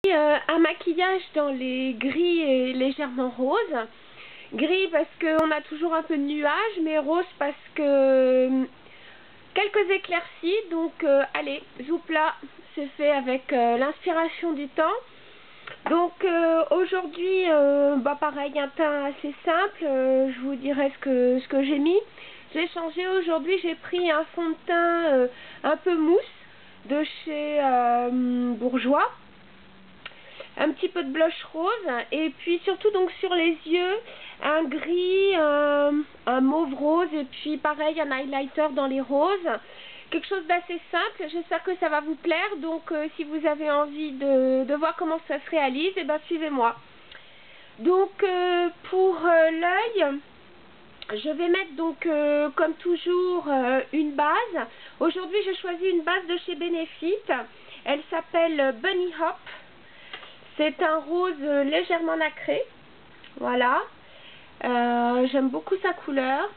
Un maquillage dans les gris et légèrement rose. Gris parce qu'on a toujours un peu de nuages, mais rose parce que quelques éclaircies. Donc allez, zoupla, c'est fait avec l'inspiration du temps. Donc aujourd'hui, pareil, un teint assez simple. Je vous dirai ce que j'ai mis. J'ai changé aujourd'hui, j'ai pris un fond de teint un peu mousse de chez Bourjois. Un petit peu de blush rose et puis surtout donc sur les yeux un gris, un mauve rose et puis pareil un highlighter dans les roses, quelque chose d'assez simple. J'espère que ça va vous plaire. Donc si vous avez envie de voir comment ça se réalise, et ben suivez-moi. Donc pour l'œil, je vais mettre donc comme toujours une base. Aujourd'hui j'ai choisi une base de chez Benefit, elle s'appelle Bunny Hop. C'est un rose légèrement nacré, voilà. J'aime beaucoup sa couleur.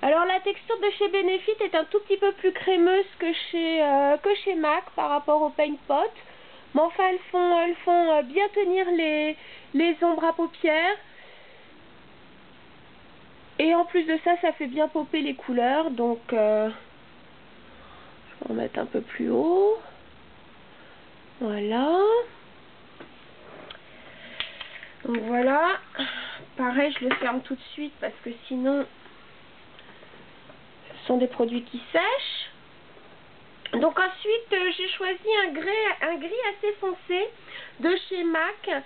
Alors la texture de chez Benefit est un tout petit peu plus crémeuse que chez MAC par rapport au Paint Pot. Mais enfin elles font bien tenir les ombres à paupières. Et en plus de ça, ça fait bien popper les couleurs. Donc je vais en mettre un peu plus haut. Voilà. Donc voilà, pareil je le ferme tout de suite parce que sinon ce sont des produits qui sèchent. Donc ensuite j'ai choisi un gris assez foncé de chez MAC.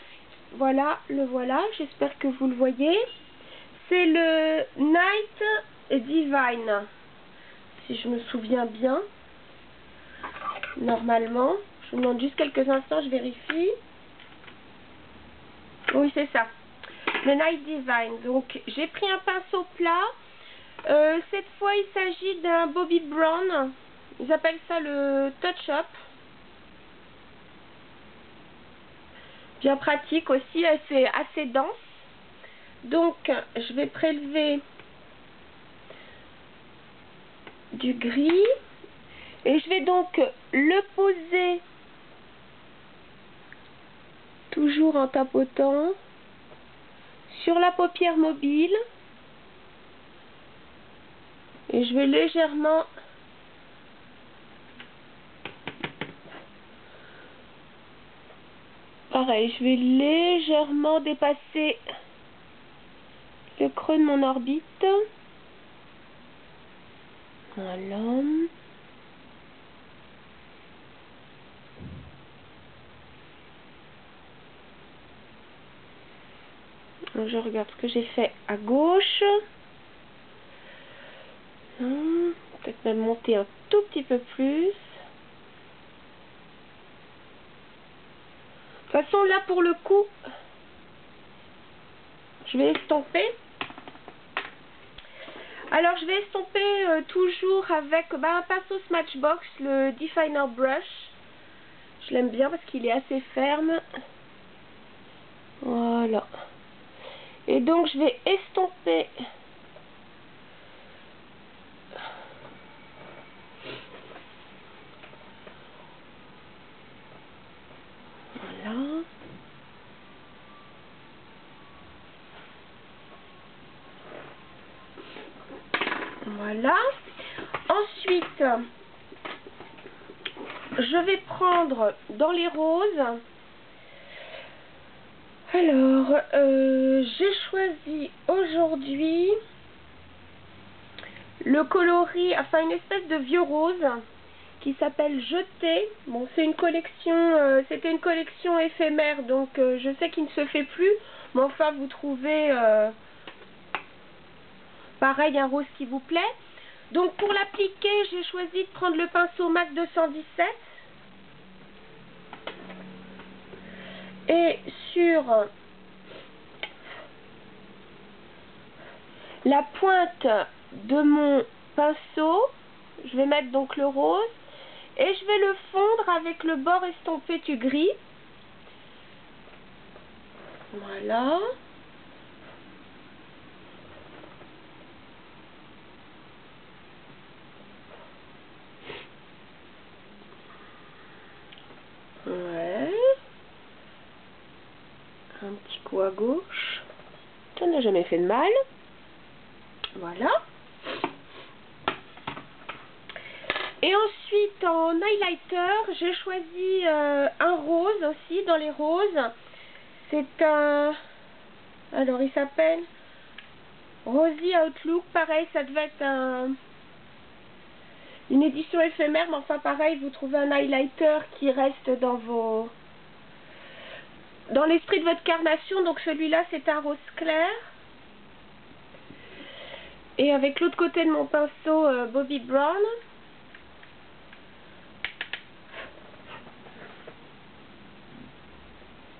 Voilà, le voilà, j'espère que vous le voyez. C'est le Night Divine, si je me souviens bien. Normalement, je vous demande juste quelques instants, je vérifie. Oui, c'est ça. Le Night Divine. Donc, j'ai pris un pinceau plat. Cette fois, il s'agit d'un Bobbi Brown. Ils appellent ça le Touch Up. Bien pratique aussi, assez dense. Donc, je vais prélever du gris. Et je vais donc le poser toujours en tapotant sur la paupière mobile. Et je vais légèrement pareil, je vais légèrement dépasser le creux de mon orbite. Voilà. Je regarde ce que j'ai fait à gauche. Peut-être même monter un tout petit peu plus. De toute façon, là pour le coup, je vais estomper. Alors, je vais estomper toujours avec un pinceau Smashbox, le Definer Brush. Je l'aime bien parce qu'il est assez ferme. Voilà. Et donc, je vais estomper. Voilà. Voilà. Ensuite, je vais prendre dans les roses. Alors, j'ai choisi aujourd'hui le coloris, enfin une espèce de vieux rose qui s'appelle Jeté. Bon, c'est une collection, c'était une collection éphémère, donc je sais qu'il ne se fait plus, mais enfin vous trouvez pareil un rose qui vous plaît. Donc pour l'appliquer, j'ai choisi de prendre le pinceau MAC 217 et sur la pointe de mon pinceau, je vais mettre donc le rose et je vais le fondre avec le bord estompé du gris. Voilà. Ouais. Un petit coup à gauche. Ça n'a jamais fait de mal. Voilà. Et ensuite, en highlighter, j'ai choisi un rose aussi, dans les roses. C'est un... Alors, il s'appelle Rosy Outlook. Pareil, ça devait être une édition éphémère, mais enfin, pareil, vous trouvez un highlighter qui reste dans l'esprit de votre carnation. Donc, celui-là, c'est un rose clair. Et avec l'autre côté de mon pinceau, Bobbi Brown.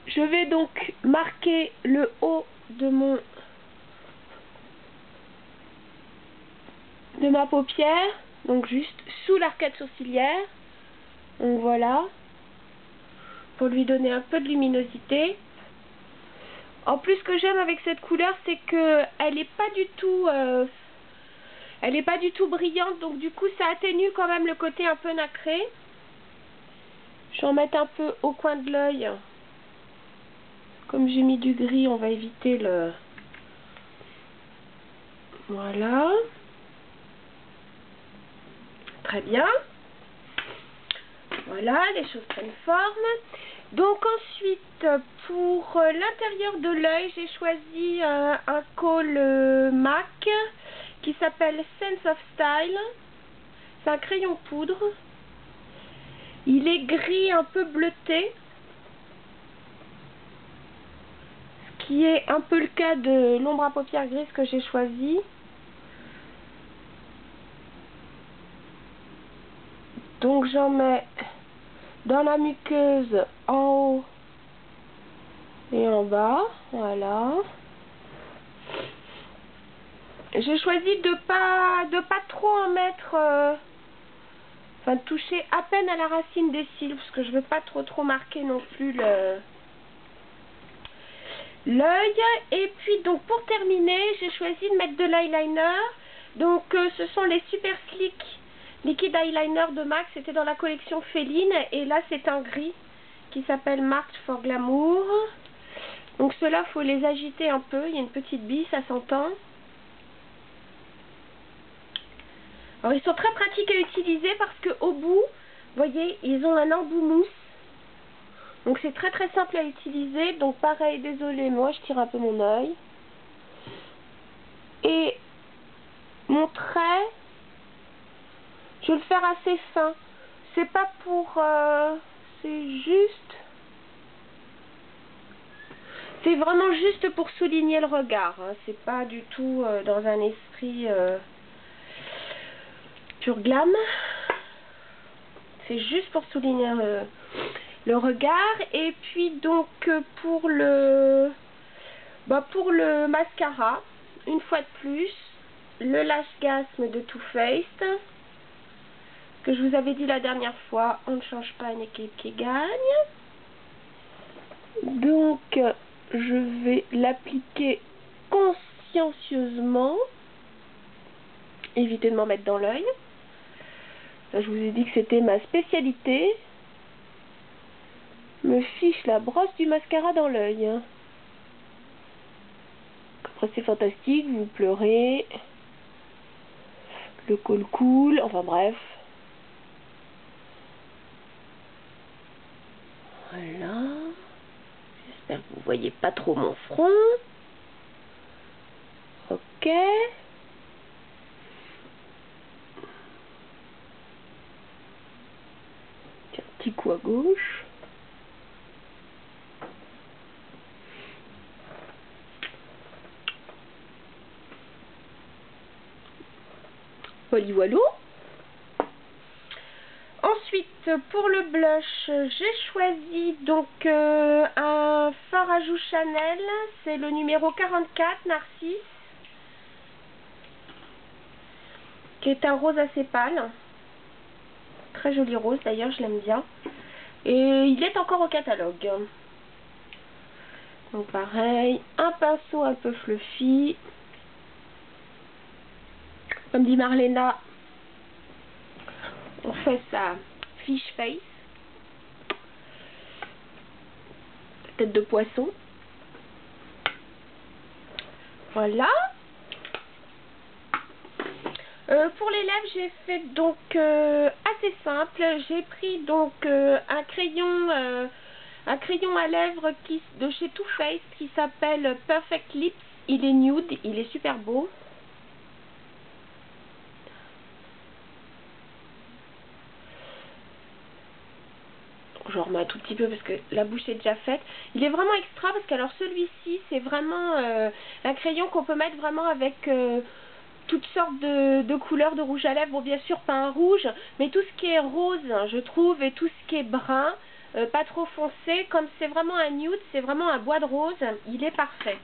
Je vais donc marquer le haut de ma paupière, donc juste sous l'arcade sourcilière. Donc voilà, pour lui donner un peu de luminosité. En plus, ce que j'aime avec cette couleur, c'est que elle n'est pas du tout brillante, donc du coup ça atténue quand même le côté un peu nacré. Je vais en mettre un peu au coin de l'œil. Comme j'ai mis du gris, on va éviter le... Voilà. Très bien. Voilà, les choses prennent forme. Donc ensuite, pour l'intérieur de l'œil, j'ai choisi un col MAC qui s'appelle Sense of Style. C'est un crayon poudre. Il est gris un peu bleuté. Qui est un peu le cas de l'ombre à paupières grise que j'ai choisi. Donc j'en mets dans la muqueuse en haut et en bas, voilà. J'ai choisi de pas trop en mettre, enfin de toucher à peine à la racine des cils parce que je veux pas trop marquer non plus l'œil. Et puis donc pour terminer, j'ai choisi de mettre de l'eyeliner. Donc ce sont les Super Slick Liquid Eyeliner de MAC. C'était dans la collection féline et là c'est un gris qui s'appelle Marked for Glamour. Donc ceux-là, faut les agiter un peu, il y a une petite bille, ça s'entend. Alors ils sont très pratiques à utiliser parce que au bout, vous voyez, ils ont un embout mousse. Donc c'est très simple à utiliser. Donc pareil, désolé, moi je tire un peu mon œil. Et mon trait, je vais le faire assez fin. C'est pas pour... c'est juste... C'est vraiment juste pour souligner le regard. Hein. C'est pas du tout dans un esprit pur glam. C'est juste pour souligner le regard. Et puis donc pour le mascara, une fois de plus, le Lash Gasm de Too Faced, que je vous avais dit la dernière fois, on ne change pas une équipe qui gagne. Donc je vais l'appliquer consciencieusement. Évitez de m'en mettre dans l'œil. Ça, je vous ai dit que c'était ma spécialité. Me fiche la brosse du mascara dans l'œil. Après c'est fantastique, vous pleurez. Le col coule, enfin bref. Voilà. J'espère que vous voyez pas trop mon front. Ok. Un petit coup à gauche. Polyvoilo. Ensuite, pour le blush, j'ai choisi donc un fard à joues Chanel. C'est le numéro 44, Narcisse. Qui est un rose assez pâle. Très joli rose d'ailleurs, je l'aime bien. Et il est encore au catalogue. Donc pareil, un pinceau un peu fluffy. Comme dit Marlena, on fait sa fish face. Tête de poisson. Voilà. Pour les lèvres, j'ai fait donc assez simple. J'ai pris donc un crayon à lèvres de chez Too Faced qui s'appelle Perfect Lips. Il est nude, il est super beau. Je remets un tout petit peu parce que la bouche est déjà faite. Il est vraiment extra parce que alors celui-ci c'est vraiment un crayon qu'on peut mettre vraiment avec toutes sortes de couleurs de rouge à lèvres. Bon, bien sûr pas un rouge, mais tout ce qui est rose je trouve, et tout ce qui est brun, pas trop foncé, comme c'est vraiment un nude, c'est vraiment un bois de rose, il est parfait.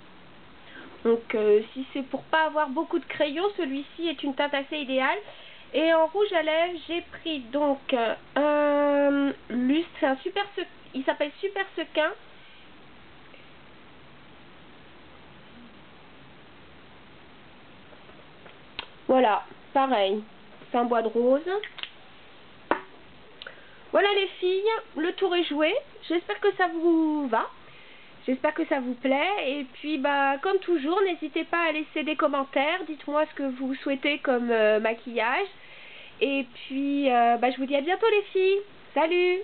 Donc si c'est pour pas avoir beaucoup de crayons, celui-ci est une teinte assez idéale. Et en rouge à lèvres, j'ai pris donc un lustre, il s'appelle Super Sequin. Voilà, pareil, c'est un bois de rose. Voilà les filles, le tour est joué. J'espère que ça vous va. J'espère que ça vous plaît. Et puis, bah, comme toujours, n'hésitez pas à laisser des commentaires. Dites-moi ce que vous souhaitez comme maquillage. Et puis, bah, je vous dis à bientôt les filles. Salut!